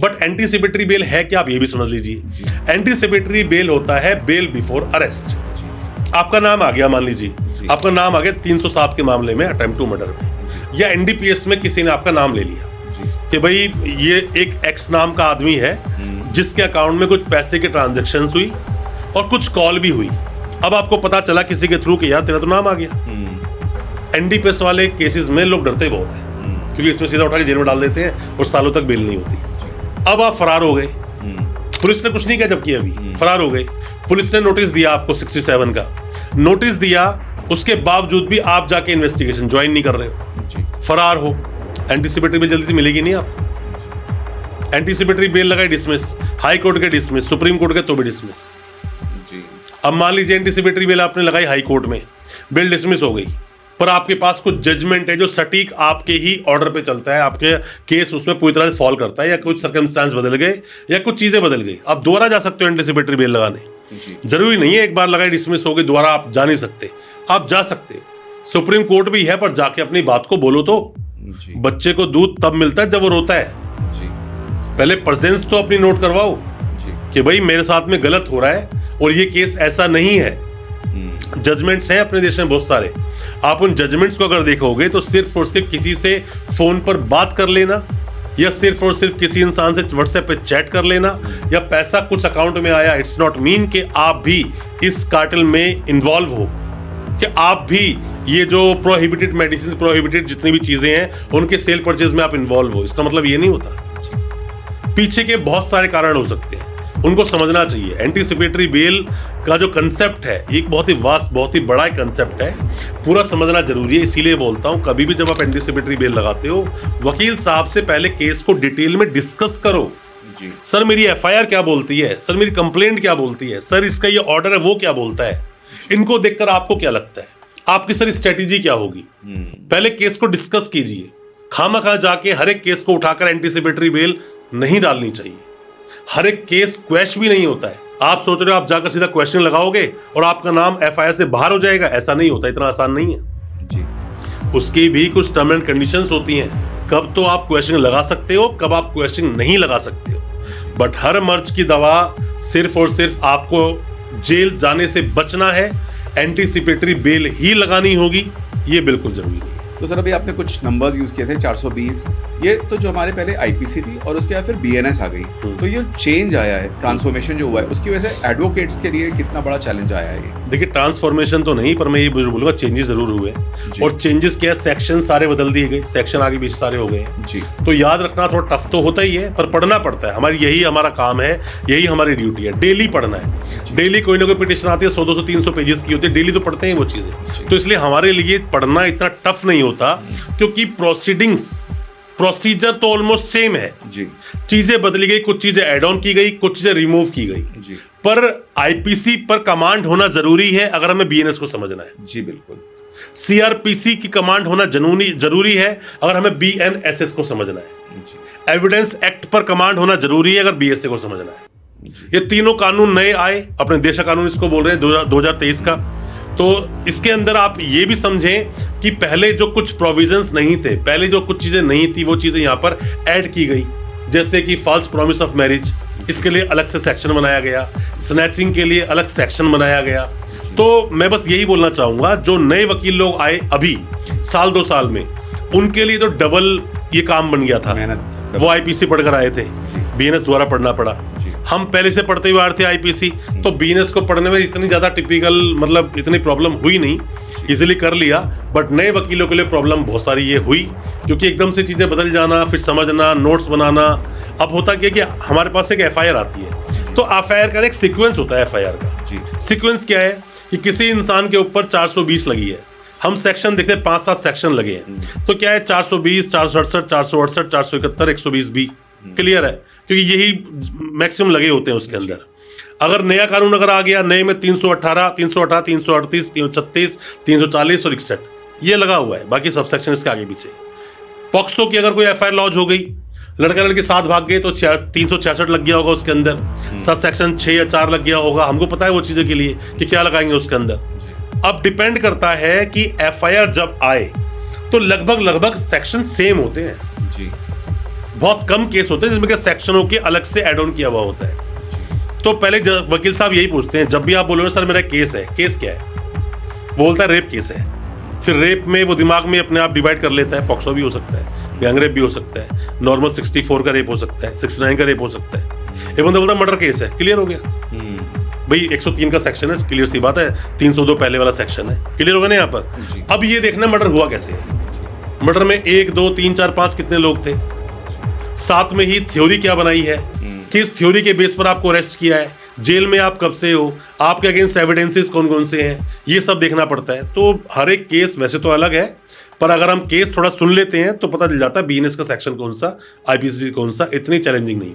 But anticipatory bail है क्या, आप ये भी समझ लीजिए। एंटीसिपेटरी बेल होता है बेल बिफोर अरेस्ट। आपका नाम आ गया, मान लीजिए आपका नाम आ गया 307 के मामले में, अटेम्प्ट टू मर्डर में, या एनडीपीएस में किसी ने आपका नाम ले लिया कि भाई ये एक एक्स नाम का आदमी है जिसके अकाउंट में कुछ पैसे के ट्रांजैक्शंस हुई और कुछ कॉल भी हुई। अब आपको पता चला किसी के थ्रू कि यार तेरा तो नाम आ गया। एनडीपीएस वाले केसेस में लोग डरते बहुत हैं क्योंकि इसमें सीधा उठा के जेल में डाल देते हैं और सालों तक बेल नहीं होती। अब आप फरार हो गए, पुलिस ने कुछ नहीं किया जबकि अभी फरार हो गए। पुलिस ने नोटिस दिया आपको 67 का नोटिस दिया, उसके बावजूद भी आप जाके इन्वेस्टिगेशन ज्वाइन नहीं कर रहे हो, फरार हो। एंटीसिपेटरी बेल जल्दी से मिलेगी नहीं आपको। एंटीसिपेटरी बेल लगाई, डिसमिस, हाई कोर्ट के डिसमिस, सुप्रीम कोर्ट के तो भी डिसमिस। अब मान लीजिए एंटीसिपेटरी बेल आपने लगाई हाई कोर्ट में, बेल डिसमिस हो गई, पर आपके पास कुछ जजमेंट है जो सटीक आपके ही ऑर्डर पे चलता है, आपके केस उसमें पूरी तरह से फॉल करता है, या कुछ सर्कमस्टेंस बदल गए या कुछ चीजें बदल गई, आप दोबारा जा सकते हो एंटीसिपेटरी बेल लगाने। जरूरी नहीं है एक बार लगाई डिसमिस हो गई दोबारा आप जा नहीं सकते, आप जा सकते। सुप्रीम कोर्ट भी है, पर जाके अपनी बात को बोलो तो। बच्चे को दूध तब मिलता है जब वो रोता है। पहले प्रेजेंस तो अपनी नोट करवाओ कि भाई मेरे साथ में गलत हो रहा है और ये केस ऐसा नहीं है। जजमेंट्स हैं अपने देश में बहुत सारे, आप उन जजमेंट्स को अगर देखोगे तो सिर्फ और सिर्फ किसी से फोन पर बात कर लेना या सिर्फ और सिर्फ किसी इंसान से व्हाट्सएप पे चैट कर लेना या पैसा कुछ अकाउंट में आया, इट्स नॉट मीन कि आप भी इस कार्टेल में इन्वॉल्व हो, कि आप भी ये जो प्रोहिबिटेड मेडिसिन, प्रोहिबिटेड जितनी भी चीजें हैं उनके सेल परचेज में आप इन्वॉल्व हो। इसका मतलब ये नहीं होता। पीछे के बहुत सारे कारण हो सकते हैं, उनको समझना चाहिए। एंटीसिपेटरी बेल का जो कंसेप्ट है एक बहुत ही वास्ट, बहुत ही बड़ा कंसेप्ट है, पूरा समझना जरूरी है। इसीलिए बोलता हूं कभी भी जब आप एंटीसिपेटरी बेल लगाते हो, वकील साहब से पहले केस को डिटेल में डिस्कस करो। सर मेरी एफआईआर क्या बोलती है, सर मेरी कंप्लेंट क्या बोलती है, सर इसका ये ऑर्डर है वो क्या बोलता है, इनको देखकर आपको क्या लगता है, आपकी सर स्ट्रेटेजी क्या होगी, पहले केस को डिस्कस कीजिए। खामखा जाके हर एक केस को उठाकर एंटीसिपेटरी बेल नहीं डालनी चाहिए। हर एक केस क्वैश भी नहीं होता है। आप सोच रहे हो आप जाकर सीधा क्वेश्चन लगाओगे और आपका नाम एफआईआर से बाहर हो जाएगा, ऐसा नहीं होता, इतना आसान नहीं है जी। उसकी भी कुछ टर्म एंड कंडीशंस होती हैं, कब तो आप क्वेश्चन लगा सकते हो, कब आप क्वेश्चन नहीं लगा सकते हो। बट हर मर्ज की दवा सिर्फ और सिर्फ आपको जेल जाने से बचना है, एंटीसिपेटरी बेल ही लगानी होगी, ये बिल्कुल जरूरी नहीं है। तो सर अभी आपने कुछ नंबर्स यूज किए थे 420, ये तो जो हमारे पहले आईपीसी थी और उसके बाद फिर बीएनएस आ गई, तो ये चेंज आया है, ट्रांसफॉर्मेशन जो हुआ है, उसकी वजह से एडवोकेट्स के लिए कितना बड़ा चैलेंज आया है? देखिए ट्रांसफॉर्मेशन तो नहीं, पर मैं ये बोलूंगा चेंजेस जरूर हुए। और चेंजेस क्या, सेक्शन सारे बदल दिए गए, सेक्शन आगे पीछे सारे हो गए जी। तो याद रखना थोड़ा टफ तो होता ही है, पर पढ़ना पड़ता है। हमारी यही हमारा काम है, यही हमारी ड्यूटी है, डेली पढ़ना है। डेली कोई ना कोई पिटिशन आती है 100-200 300 पेजेस की होती है, डेली तो पढ़ते हैं वो चीजें। तो इसलिए हमारे लिए पढ़ना इतना टफ नहीं होता, क्योंकि प्रोसीजर तो ऑलमोस्ट सेम है जी। चीजें बदली गई, कुछ चीजें ऐड ऑन की गई, कुछ चीजें रिमूव की गई जी। पर आईपीसी पर कमांड होना जरूरी है अगर हमें बीएनएस को समझना है जी। बिल्कुल। सीआरपीसी की कमांड होना जरूरी है अगर हमें बीएनएसएस को समझना है। एविडेंस एक्ट पर कमांड होना जरूरी है अगर बीएसए को समझना है। ये तीनों कानून नए आए, अपने देश का कानून इसको बोल रहे हैं 2023 का। तो इसके अंदर आप ये भी समझें कि पहले जो कुछ प्रोविजंस नहीं थे, पहले जो कुछ चीजें नहीं थी, वो चीजें यहाँ पर ऐड की गई, जैसे कि फॉल्स प्रॉमिस ऑफ मैरिज, इसके लिए अलग से सेक्शन बनाया गया, स्नैचिंग के लिए अलग सेक्शन बनाया गया। तो मैं बस यही बोलना चाहूंगा, जो नए वकील लोग आए अभी साल 2 साल में, उनके लिए तो डबल ये काम बन गया था। वो आईपीसी पढ़कर आए थे, बीएनएस द्वारा पढ़ना पड़ा। हम पहले से पढ़ते हुए आ रहे थे आईपीसी, तो बीएनएस को पढ़ने में इतनी ज्यादा टिपिकल मतलब इतनी प्रॉब्लम हुई नहीं, इजीली कर लिया। बट नए वकीलों के लिए प्रॉब्लम बहुत सारी ये हुई, क्योंकि एकदम से चीजें बदल जाना, फिर समझना, नोट्स बनाना। अब होता क्या कि हमारे पास एक एफआईआर आती है, तो एफआईआर का एक सीक्वेंस होता है। एफआईआर का सीक्वेंस क्या है कि किसी इंसान के ऊपर 420 लगी है, हम सेक्शन देखते हैं 5-7 सेक्शन लगे हैं, तो क्या है 420, 467, 468, 471, 120 बी, क्लियर है, क्योंकि यही मैक्सिमम लगे होते हैं उसके अंदर। अगर नया कानून अगर आ गया, नए में 318, 338, 336, 340 और 61 ये लगा हुआ है, बाकी सब सेक्शन इसके आगे पीछे। पॉक्सो की अगर कोई एफआईआर लॉन्च हो गई, लड़का लड़की साथ भाग गए, तो 366 लग गया होगा उसके अंदर, सब सेक्शन 6 या 4 लग गया होगा। हमको पता है वो चीज़ों के लिए कि क्या लगाएंगे उसके अंदर। अब डिपेंड करता है कि एफआईआर जब आए तो लगभग सेक्शन सेम होते हैं जी। बहुत कम केस होते हैं जिसमें कि सेक्शनों के अलग से एड ऑन किया हुआ होता है। तो पहले वकील साहब यही पूछते हैं, जब भी आप बोलोगे सर मेरा केस है, केस क्या है, वो बोलता है रेप केस है। फिर रेप में वो दिमाग में अपने आप डिवाइड कर लेता है, पॉक्सो भी हो सकता है, गैंग रेप भी हो सकता है, नॉर्मल 64 का रेप हो सकता है, 69 का रेप हो सकता है। एक बंदा बोलता है मर्डर केस है, क्लियर हो गया भाई, 103 का सेक्शन है, क्लियर सी बात है, 302 पहले वाला सेक्शन है, क्लियर होगा ना यहाँ पर। अब ये देखना मर्डर हुआ कैसे है। मर्डर में 1 2 3 4 5 कितने लोग थे, साथ में ही थ्योरी क्या बनाई है, किस थ्योरी के बेस पर आपको अरेस्ट किया है, जेल में आप कब से हो, आपके अगेंस्ट एविडेंसेस कौन कौन से हैं, ये सब देखना पड़ता है। तो हर एक केस वैसे तो अलग है, पर अगर हम केस थोड़ा सुन लेते हैं तो पता चल जाता है बीएनएस का सेक्शन कौन सा, आईपीसी कौन सा, इतनी चैलेंजिंग नहीं।